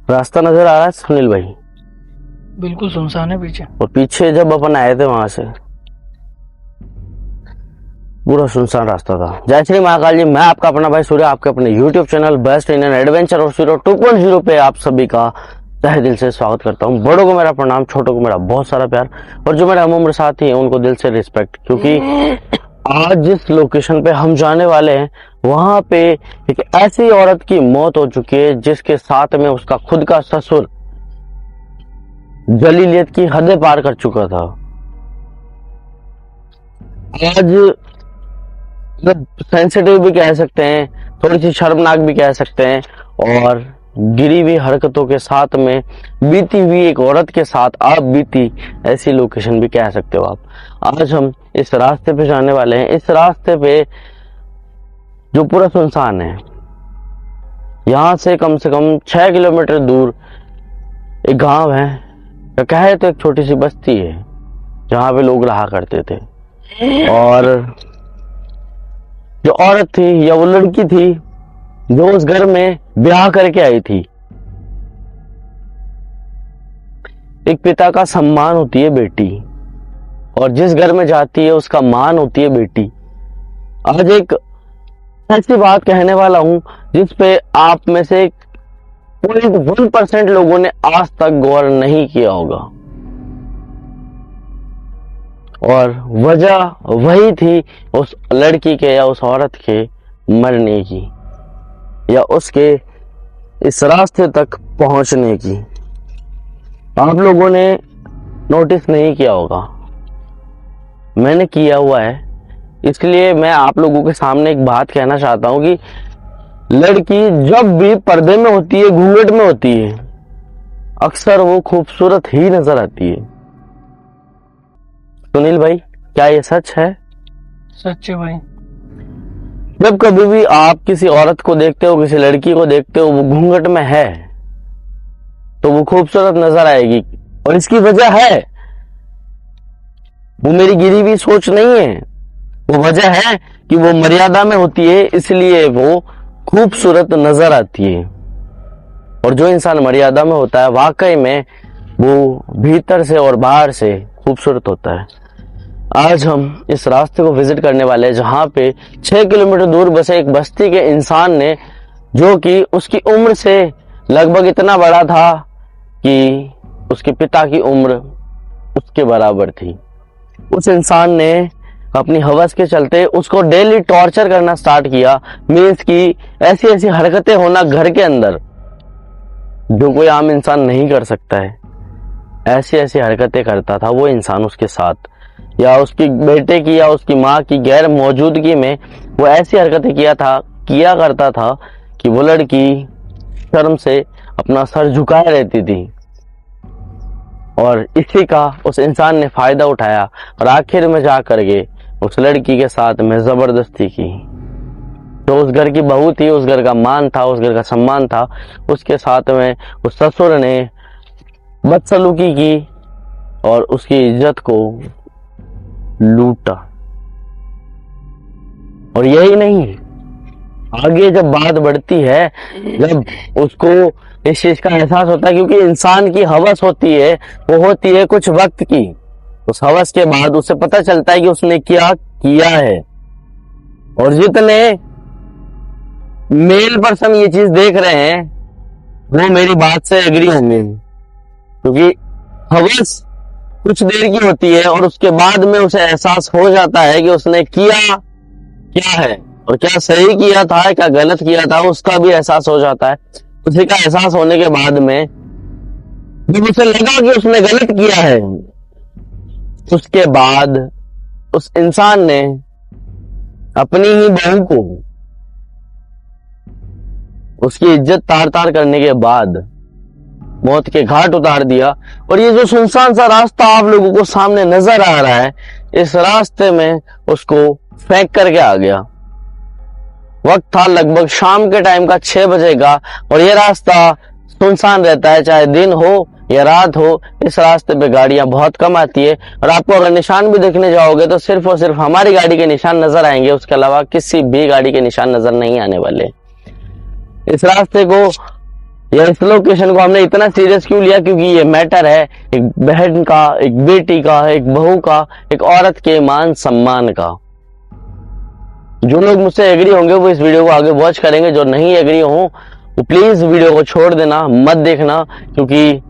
रास्ता नजर आ रहा है सुनील भाई? बिल्कुल सुनसान है पीछे। और पीछे जब अपन आए थे वहां से पूरा सुनसान रास्ता था। जय श्री महाकाल जी, मैं आपका अपना भाई सूर्य, आपके अपने YouTube channel best Indian adventure और सूर्य 2.0 पे आप सभी का तहे दिल से स्वागत करता हूँ। बड़ों को मेरा प्रणाम, छोटों को मेरा बहुत सारा प्यार, और जो मेरे हम उम्र साथी हैं उनको दिल से रिस्पेक्ट। क्योंकि आज जिस लोकेशन पे हम जाने वाले हैं वहां पे एक ऐसी औरत की मौत हो चुकी है जिसके साथ में उसका खुद का ससुर जलीलियत की हदें पार कर चुका था। आज सेंसिटिव भी कह सकते हैं, थोड़ी सी शर्मनाक भी कह सकते हैं, और गिरी हुई हरकतों के साथ में बीती हुई एक औरत के साथ आप बीती ऐसी लोकेशन भी कह सकते हो आप। आज हम इस रास्ते पे जाने वाले हैं। इस रास्ते पे जो पूरा सुनसान है, यहाँ से कम 6 किलोमीटर दूर एक गांव है, या कहे तो एक छोटी सी बस्ती है जहां पे लोग रहा करते थे। और जो औरत थी या वो लड़की थी जो उस घर में ब्याह करके आई थी, एक पिता का सम्मान होती है बेटी, और जिस घर में जाती है उसका मान होती है बेटी। आज एक ऐसी बात कहने वाला हूं जिस पे आप में से 0.1% लोगों ने आज तक गौर नहीं किया होगा, और वजह वही थी उस लड़की के या उस औरत के मरने की, या उसके इस रास्ते तक पहुंचने की। आप लोगों ने नोटिस नहीं किया होगा, मैंने किया हुआ है, इसलिए मैं आप लोगों के सामने एक बात कहना चाहता हूं कि लड़की जब भी पर्दे में होती है, घूंघट में होती है, अक्सर वो खूबसूरत ही नजर आती है। सुनील भाई, क्या ये सच है? सच है भाई। जब कभी भी आप किसी औरत को देखते हो, किसी लड़की को देखते हो, वो घूंघट में है तो वो खूबसूरत नजर आएगी, और इसकी वजह है वो मेरी गिरी हुई सोच नहीं है, वो वजह है कि वो मर्यादा में होती है, इसलिए वो खूबसूरत नजर आती है। और जो इंसान मर्यादा में होता है वाकई में वो भीतर से और बाहर से खूबसूरत होता है। आज हम इस रास्ते को विजिट करने वाले हैं जहां पे 6 किलोमीटर दूर बसे एक बस्ती के इंसान ने, जो कि उसकी उम्र से लगभग इतना बड़ा था कि उसके पिता की उम्र उसके बराबर थी, उस इंसान ने अपनी हवस के चलते उसको डेली टॉर्चर करना स्टार्ट किया। मीन्स की ऐसी ऐसी हरकतें होना घर के अंदर जो कोई आम इंसान नहीं कर सकता है, ऐसी ऐसी हरकतें करता था वो इंसान उसके साथ, या उसकी बेटे की या उसकी माँ की गैर मौजूदगी में वो ऐसी हरकतें किया करता था कि वो लड़की शर्म से अपना सर झुकाए रहती थी। और इसी का उस इंसान ने फायदा उठाया और आखिर में जा करके उस लड़की के साथ में जबरदस्ती की। जो उस घर की बहू थी, उस घर का मान था, उस घर का सम्मान था, उसके साथ में उस ससुर ने बदसलूकी की और उसकी इज्जत को लूटा। और यही नहीं, आगे जब बात बढ़ती है, जब उसको इस चीज का एहसास होता है, क्योंकि इंसान की हवस होती है, वो होती है कुछ वक्त की, उस हवस के बाद उसे पता चलता है कि उसने क्या किया है। और जितने मेल पर्सन ये चीज देख रहे हैं वो मेरी बात से एग्री होंगे, क्योंकि हवस कुछ देर की होती है और उसके बाद में उसे एहसास हो जाता है कि उसने किया क्या है, और क्या सही किया था, क्या गलत किया था, उसका भी एहसास हो जाता है। उसी का एहसास होने के बाद में जब उसे लगा कि उसने गलत किया है, उसके बाद उस इंसान ने अपनी ही बहू को उसकी इज्जत तार तार करने के बाद मौत के घाट उतार दिया। और ये जो सुनसान सा रास्ता आप लोगों को सामने नजर आ रहा है, इस रास्ते में उसको फेंक करके आ गया। वक्त था लगभग शाम के टाइम का 6 बजे का, और ये रास्ता सुनसान रहता है, चाहे दिन हो या रात हो। इस रास्ते पे गाड़ियां बहुत कम आती है, और आपको अगर निशान भी देखने जाओगे तो सिर्फ और सिर्फ हमारी गाड़ी के निशान नजर आएंगे, उसके अलावा किसी भी गाड़ी के निशान नजर नहीं आने वाले। इस रास्ते को या इस लोकेशन को हमने इतना सीरियस क्यों लिया, क्योंकि ये मैटर है एक बहन का, एक बेटी का, एक बहू का, एक औरत के मान सम्मान का। जो लोग मुझसे एग्री होंगे वो इस वीडियो को आगे वॉच करेंगे, जो नहीं एग्री हो वो प्लीज वीडियो को छोड़ देना, मत देखना, क्योंकि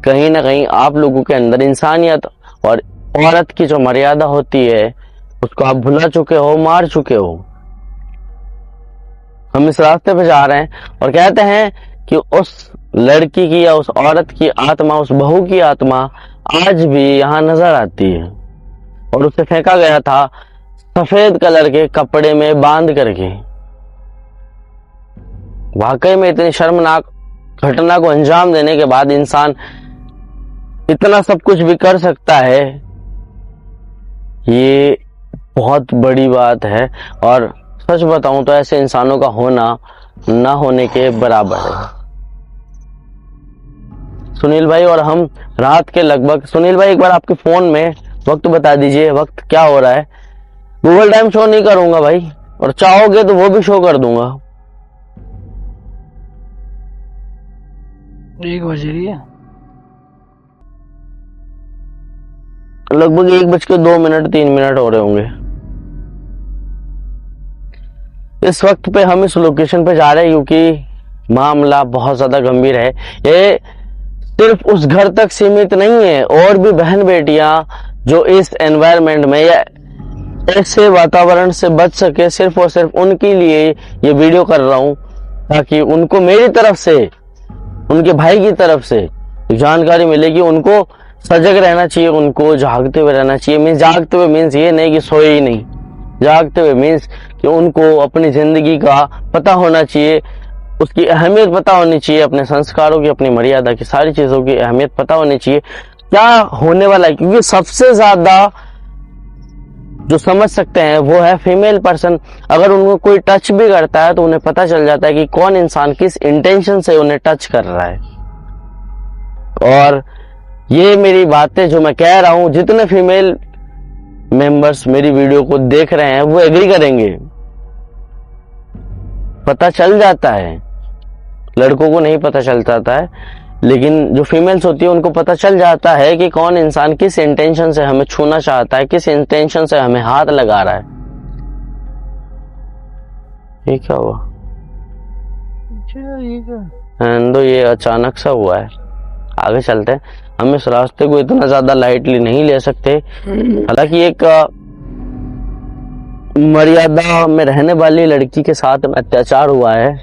कहीं ना कहीं आप लोगों के अंदर इंसानियत और औरत की जो मर्यादा होती है उसको आप भुला चुके हो, मार चुके हो। हम इस रास्ते पे जा रहे हैं और कहते हैं कि उस लड़की की या उस औरत की आत्मा, उस बहू की आत्मा आज भी यहाँ नजर आती है और उसे फेंका गया था सफेद कलर के कपड़े में बांध करके। वाकई में इतनी शर्मनाक घटना को अंजाम देने के बाद इंसान इतना सब कुछ भी कर सकता है, ये बहुत बड़ी बात है। और सच बताऊं तो ऐसे इंसानों का होना ना होने के बराबर है। सुनील भाई और हम रात के लगभग, सुनील भाई एक बार आपके फोन में वक्त बता दीजिए, वक्त क्या हो रहा है। गूगल टाइम शो नहीं करूंगा भाई, और चाहोगे तो वो भी शो कर दूंगा। 1 बज रही है। लगभग 1:02 3 मिनट हो रहे होंगे। इस वक्त पे हम इस लोकेशन पे जा रहे हैं क्योंकि मामला बहुत ज्यादा गंभीर है। ये सिर्फ उस घर तक सीमित नहीं है, और भी बहन बेटियां जो इस एनवायरनमेंट में या ऐसे वातावरण से बच सके, सिर्फ और सिर्फ उनके लिए ये वीडियो कर रहा हूं, ताकि उनको मेरी तरफ से, उनके भाई की तरफ से जानकारी मिले कि उनको सजग रहना चाहिए, उनको जागते हुए रहना चाहिए। मीन्स जागते हुए मीन्स ये नहीं कि सोए ही नहीं, जागते हुए मीन्स कि उनको अपनी जिंदगी का पता होना चाहिए, उसकी अहमियत पता होनी चाहिए, अपने संस्कारों की, अपनी मर्यादा की, सारी चीजों की अहमियत पता होनी चाहिए, क्या होने वाला है। क्योंकि सबसे ज्यादा जो समझ सकते हैं वो है फीमेल पर्सन। अगर उनको कोई टच भी करता है तो उन्हें पता चल जाता है कि कौन इंसान किस इंटेंशन से उन्हें टच कर रहा है। और ये मेरी बातें जो मैं कह रहा हूं, जितने फीमेल मेंबर्स मेरी वीडियो को देख रहे हैं वो एग्री करेंगे। पता चल जाता है, लड़कों को नहीं पता चल जाता है, लेकिन जो फीमेल्स होती है उनको पता चल जाता है कि कौन इंसान किस इंटेंशन से हमें छूना चाहता है, किस इंटेंशन से हमें हाथ लगा रहा है। ये क्या हुआ? तो ये अचानक सा हुआ है। आगे चलते हैं। हम इस रास्ते को इतना ज्यादा लाइटली नहीं ले सकते। हालांकि एक मर्यादा में रहने वाली लड़की के साथ में अत्याचार हुआ है।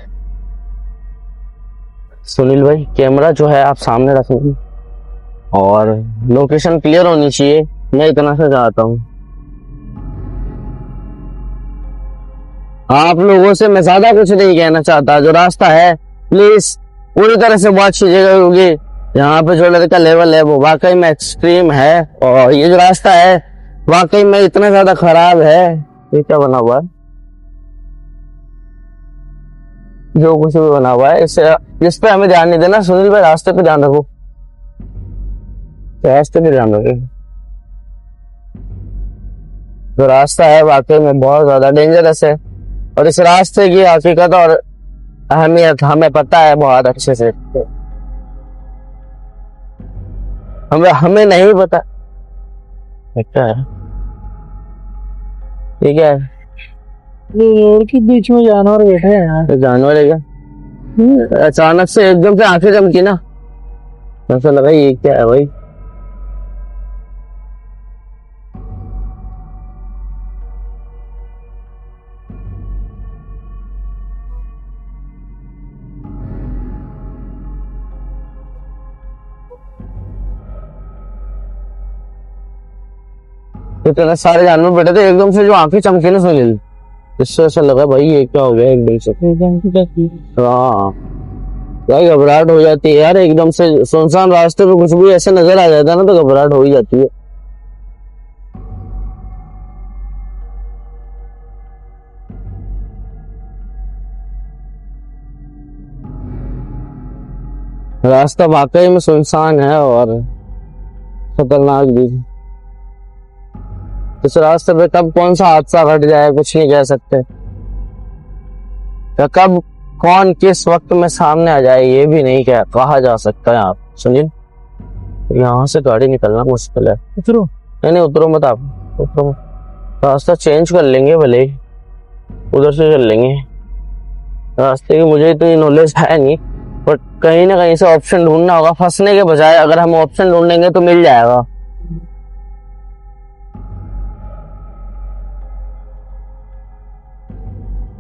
सुनील भाई कैमरा जो है आप सामने रखेंगे और लोकेशन क्लियर होनी चाहिए, मैं इतना सा चाहता हूँ। आप लोगों से मैं ज्यादा कुछ नहीं कहना चाहता। जो रास्ता है प्लीज पूरी तरह से वॉच कीजिएगा, क्योंकि यहाँ पे जो लड़का लेवल है वो वाकई में एक्सट्रीम है, और ये जो रास्ता है वाकई में इतना ज्यादा खराब है। ये क्या बना हुआ है? जो कुछ भी बना हुआ है इस पे हमें ध्यान नहीं देना। सुनील भाई रास्ते पे ध्यान रखो, रास्ते पे ध्यान रखो। जो रास्ता है वाकई में बहुत ज्यादा डेंजरस है, और इस रास्ते की हकीकत और अहमियत हमें पता है बहुत अच्छे से। हमें नहीं पता क्या है, ये क्या है? रोड के बीच में जानवर बैठे हैं यार। जानवर है क्या? अचानक से एकदम से आंखें चमकी ना, ऐसा लगा ये क्या है भाई। इतने सारे जानवर बैठे थे, एकदम से जो आंखें चमकी ना सुनील, इससे ऐसा लगा भाई ये क्या हो गया एकदम से। हाँ भाई घबराहट हो जाती है यार, एकदम से सुनसान रास्ते पे कुछ भी ऐसे नजर आ जाता है ना तो घबराहट हो ही जाती है। रास्ता वाकई में सुनसान है और खतरनाक भी। इस रास्ते पे कब कौन सा हादसा घट जाए कुछ नहीं कह सकते, या कब कौन किस वक्त में सामने आ जाए ये भी नहीं कहा जा सकता है। आप सुनील, यहाँ से गाड़ी निकलना मुश्किल है। उतरो। नहीं नहीं उतरो मत आप, उतरो मत। रास्ता चेंज कर लेंगे भले ही, उधर से चल लेंगे। रास्ते की मुझे इतनी नॉलेज है नहीं, बट कहीं ना कहीं से ऑप्शन ढूंढना होगा। फंसने के बजाय अगर हम ऑप्शन ढूंढेंगे तो मिल जाएगा।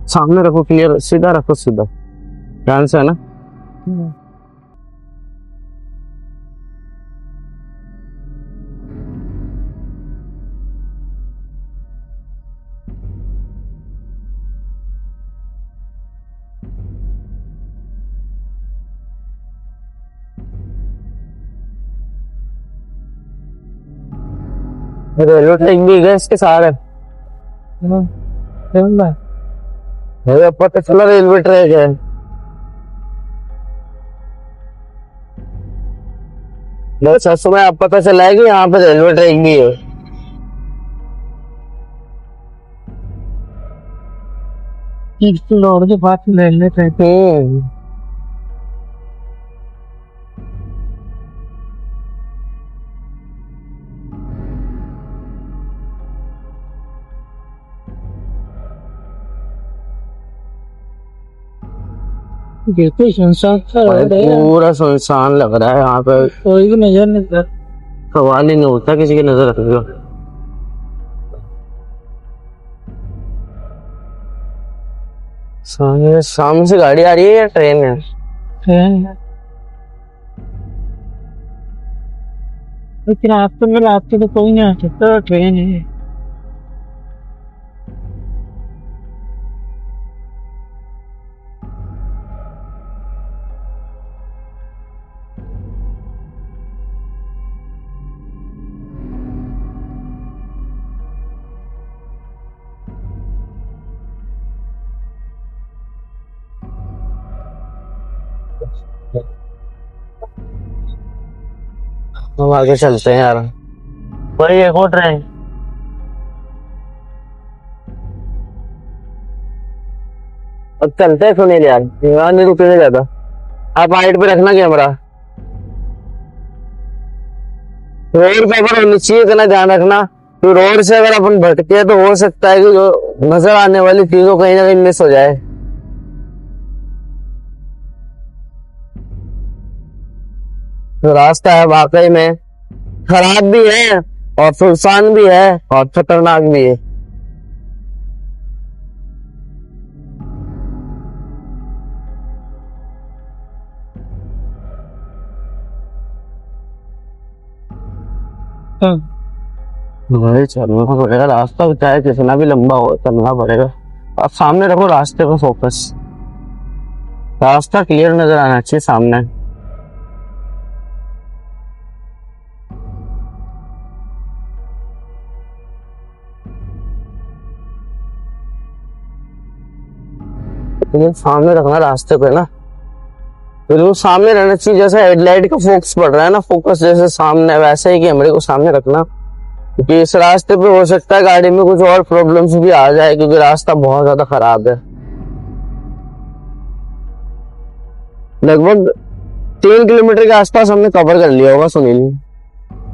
सामने रखो, क्लियर सीधा रखो, सीधा ध्यान से है ना। रेलवे ट्रैक भी है इसके सहारे। चल रहा है। पता चला रेलवे ट्रैक है। बस समय अब पता चला है कि यहाँ पे रेलवे ट्रैक भी है। फ्लोर के पास ले लेते हैं। बिल्कुल सुनसान सा रोड है। पूरा सुनसान लग रहा है यहाँ पे, कोई भी नजर नहीं आता। सवाल ही नहीं होता किसी की नजर रखने का। सामने से गाड़ी आ रही है या ट्रेन है? ट्रेन है। लेकिन रात को तो कोई नहीं आ सकता, ट्रेन है। हम आगे चलते हैं यार। वही एक और ट्रेन। अब चलते हैं सुनील यार, यहाँ नहीं रुकने ज्यादा। आप हाइट पे रखना कैमरा, रोड पे अगर होनी चाहिए इतना ध्यान रखना। तो रोड से अगर अपन भटके तो हो सकता है कि जो नजर आने वाली चीजों कहीं ना कहीं मिस हो जाए। तो रास्ता है वाकई में खराब भी है और सुनसान भी है और खतरनाक भी है। भाई चलना पड़ेगा, रास्ता चाहे कितना भी लंबा हो चलना पड़ेगा। आप सामने रखो, रास्ते पर फोकस, रास्ता क्लियर नजर आना चाहिए सामने। लेकिन सामने रखना रास्ते पे ना, बिल्कुल सामने रहना चाहिए। जैसे हेडलाइट का फोकस पड़ रहा है ना, फोकस जैसे सामने, वैसे ही कैमरे को सामने रखना। क्योंकि इस रास्ते पे हो सकता है गाड़ी में कुछ और प्रॉब्लम्स भी आ जाए, क्योंकि रास्ता बहुत ज्यादा खराब है। लगभग 3 किलोमीटर के आसपास हमने कवर कर लिया होगा सुनील,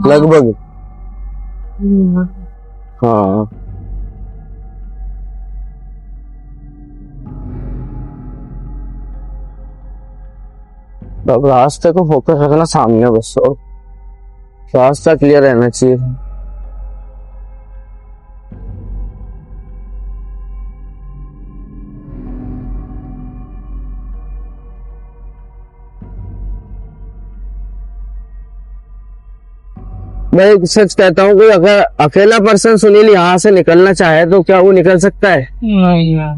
लगभग। हाँ अब रास्ते को फोकस रखना सामने बस, और रास्ता क्लियर रहना चाहिए। मैं एक सच कहता हूँ, कोई अगर अकेला पर्सन सुनील यहाँ से निकलना चाहे तो क्या वो निकल सकता है? नहीं यार,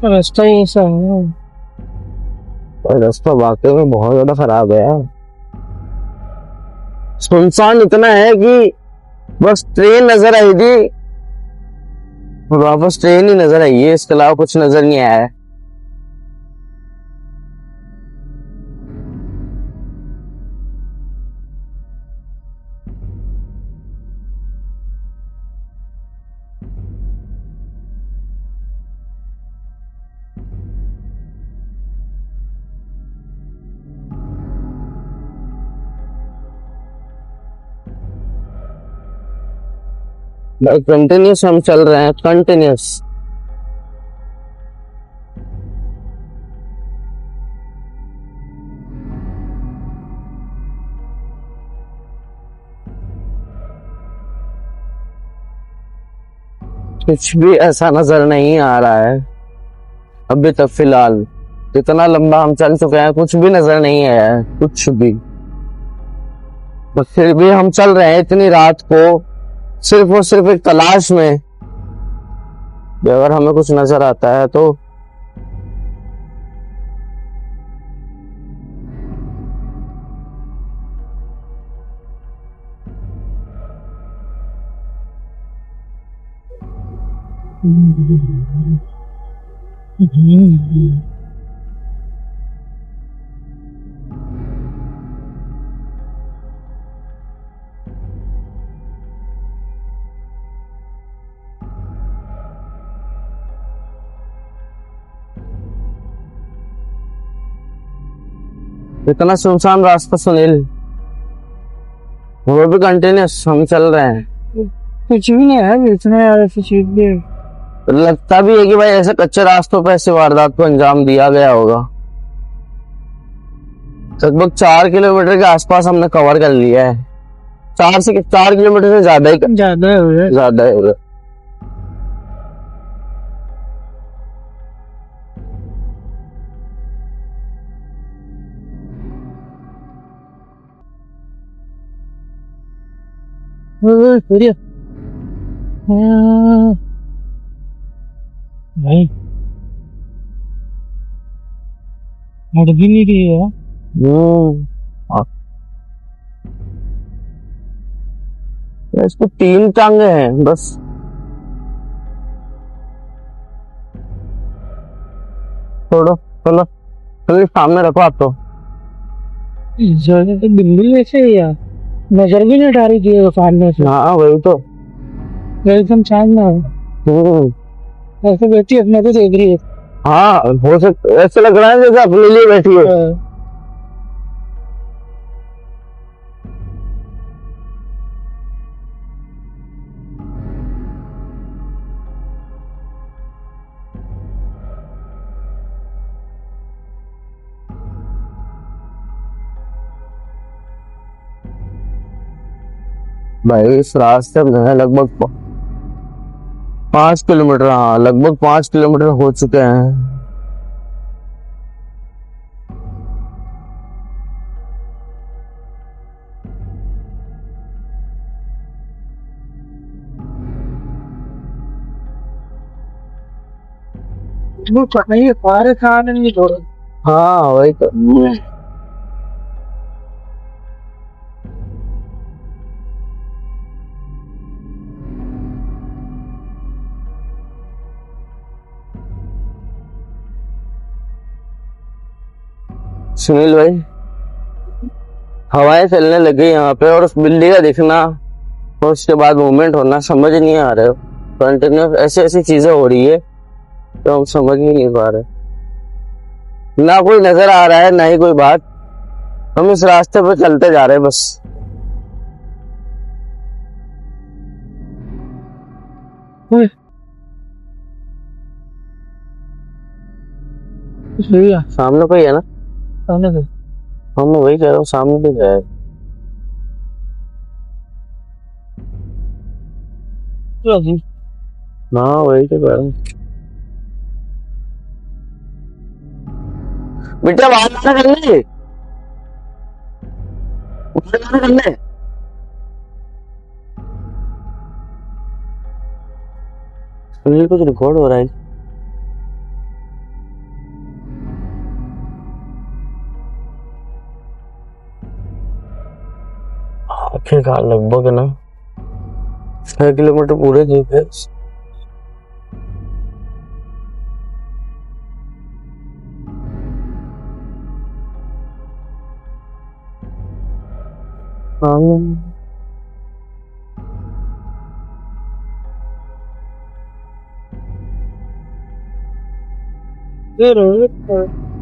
रास्ता ही ऐसा है। और रास्ता वाकई में बहुत ज्यादा खराब है यार। सुनसान इतना है कि बस ट्रेन नजर आई थी और वापस ट्रेन ही नजर आई है, इसके अलावा कुछ नजर नहीं आया है। कंटिन्यूस हम चल रहे हैं, कंटिन्यूस। कुछ भी ऐसा नजर नहीं आ रहा है अभी तक फिलहाल। इतना लंबा हम चल चुके हैं, कुछ भी नजर नहीं आया है, कुछ भी। तो फिर भी हम चल रहे हैं इतनी रात को, सिर्फ और सिर्फ एक तलाश में कि अगर हमें कुछ नजर आता है तो। इतना सुनसान रास्ता सुनील, वो भी कंटिन्यूस हम चल रहे हैं। कुछ भी नहीं है बीच में यार, ऐसी चीज भी है। लगता भी है कि भाई ऐसे कच्चे रास्तों पर ऐसी वारदात को अंजाम दिया गया होगा। लगभग 4 किलोमीटर के आसपास हमने कवर कर लिया है। 4 किलोमीटर से ज्यादा ही, ज्यादा है ज्यादा है। सूर्य भाई हट भी नहीं रही है। हाँ। इसको 3 टांगे हैं बस। छोड़ो, चलो चलो सामने रखो आप तो। जगह तो बिल्ली वैसे ही यार, नजर भी नहीं हटा रही थी वो सामने से। हाँ वही तो। एकदम शांत ना हो, ऐसे बैठी अपने को देख रही है। हाँ हो सकता, ऐसा लग रहा है जैसे अपने लिए बैठी है। भाई इस रास्ते में है लगभग 5 किलोमीटर, हाँ लगभग 5 किलोमीटर हो चुके हैं। वो पता ही है, सारे खाने नहीं छोड़। हाँ वही तो। सुनील भाई, हवाएं चलने लगी यहाँ पे और उस बिल्ली का दिखना और उसके बाद मूवमेंट होना समझ नहीं आ रहे हो। कंटिन्यूस ऐसी ऐसी चीजें हो रही है तो हम समझ ही नहीं पा रहे। ना कोई नजर आ रहा है ना ही कोई बात। हम इस रास्ते पे चलते जा रहे हैं बस। सामने कोई है ना? सामने से हम वही कह रहा हूँ, सामने भी है। ना वही तो कह रहा हूँ। बेटा बात ना कर ले, कर ले। सुनील कुछ रिकॉर्ड हो रहा है। आखिरकार लगभग ना 6 किलोमीटर पूरे जी पे।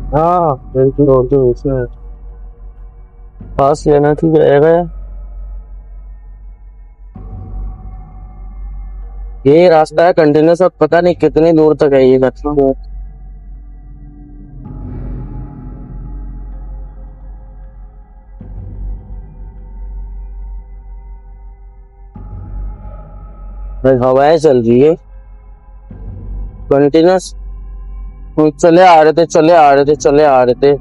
हाँ बिल्कुल रोड के बीच में पास, लेना ठीक रहेगा। ये रास्ता है कंटिन्यूस, और पता नहीं कितनी दूर तक है ये रास्ता। भाई हवाएं चल रही है कंटिन्यूस, चले आ रहे थे चले आ रहे थे चले आ रहे थे,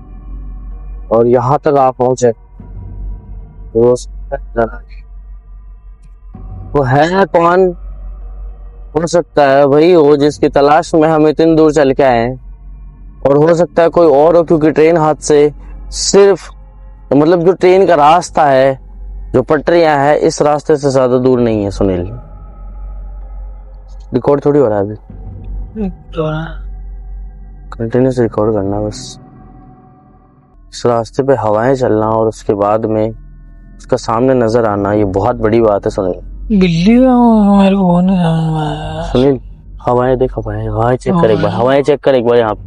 और यहाँ तक आप पहुंचे। वो है कौन? हो सकता है भाई वो जिसकी तलाश में हम इतनी दूर चल के आए हैं, और हो सकता है कोई और हो, क्योंकि ट्रेन हादसे सिर्फ मतलब जो ट्रेन का रास्ता है, जो पटरियां है, इस रास्ते से ज्यादा दूर नहीं है सुनील। रिकॉर्ड थोड़ी हो रहा है अभी, कंटिन्यूस रिकॉर्ड करना बस। इस रास्ते पे हवाएं चलना और उसके बाद में उसका सामने नजर आना, ये बहुत बड़ी बात है सुनील। बिल्ली का हमारे को नहीं समझ में आया। सुनील हवाएं देख, हवाएं चेक कर एक बार, हवाएं चेक कर एक बार। यहाँ पे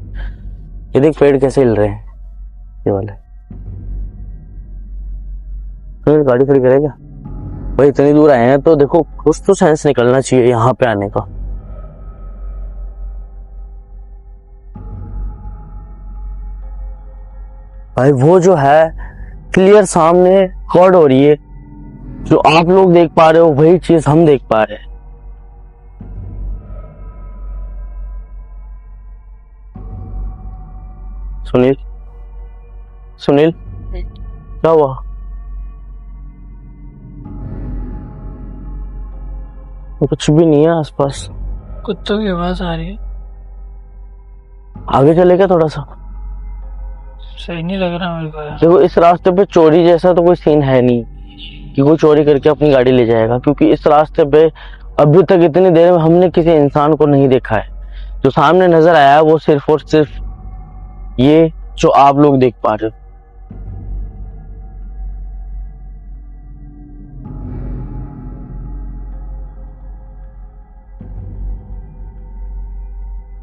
ये देख पेड़ कैसे हिल रहे हैं, ये वाले। सुनील गाड़ी खड़ी करेगा भाई, इतनी दूर आए हैं तो देखो कुछ तो सेंस निकलना चाहिए यहाँ पे आने का। भाई वो जो है क्लियर सामने रिकॉर्ड हो रही है, जो आप लोग देख पा रहे हो वही चीज हम देख पा रहे हैं। सुनील सुनील क्या हुआ? कुछ भी नहीं है आसपास। कुत्तों की आवाज आ रही है। आगे चले क्या थोड़ा सा? सही नहीं लग रहा मेरे को। देखो इस रास्ते पे चोरी जैसा तो कोई सीन है नहीं कि कोई चोरी करके अपनी गाड़ी ले जाएगा, क्योंकि इस रास्ते पे अभी तक इतनी देर में हमने किसी इंसान को नहीं देखा है। जो सामने नजर आया है वो सिर्फ और सिर्फ ये जो आप लोग देख पा रहे हो।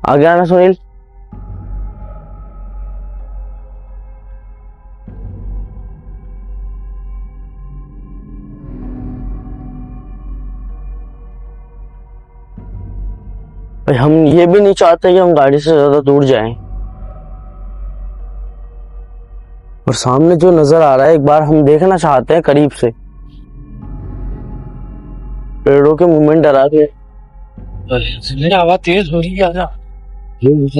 आगे आना सुनील। भाई हम ये भी नहीं चाहते कि हम गाड़ी से ज्यादा दूर जाएं, और सामने जो नजर आ रहा है एक बार हम देखना चाहते हैं करीब से। पेड़ों के मूवमेंट डरा के हवा तेज हो रही है।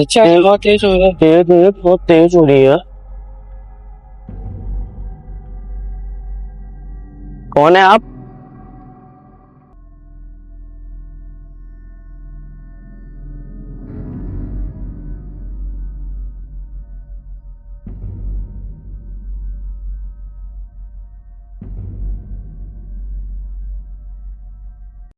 अच्छा हवा तेज हो रहा है। तेज नहीं है, बहुत तेज हो रही है। कौन है आप?